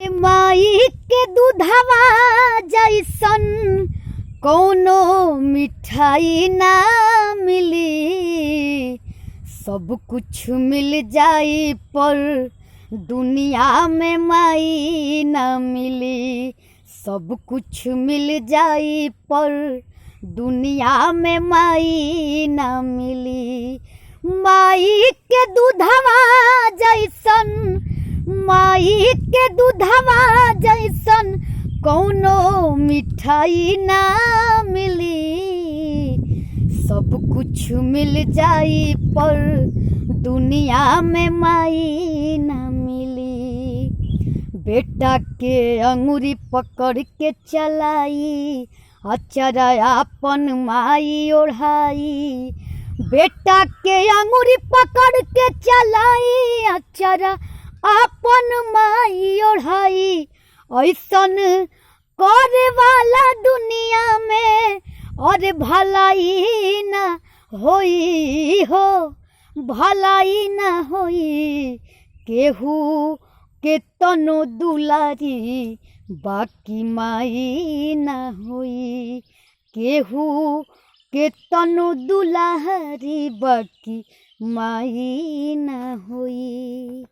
माई के दूधवा जैसन कौनो मिठाई ना मिली। सब कुछ मिल जाई पर दुनिया में माई ना मिली। सब कुछ मिल जाई पर दुनिया में माई ना मिली। माई के दूधवा जैसन, माई के दूधवा जैसन कौनो मिठाई ना मिली। सब कुछ मिल जाई पर दुनिया में माई ना मिली। बेटा के अंगूरी पकड़ के चलाई, अचरा अपन माई ओढ़ाई। बेटा के अंगूरी पकड़ के चलाई, अचरा अपन माई ओढ़ाई। ऐसन करे वाला दुनिया में और भलाई ना होई हो, भलाई ना होई। केहू के तनो दुलारी बाकी माई ना होई। केहू के तनो दुलारी बाकी माई ना होई।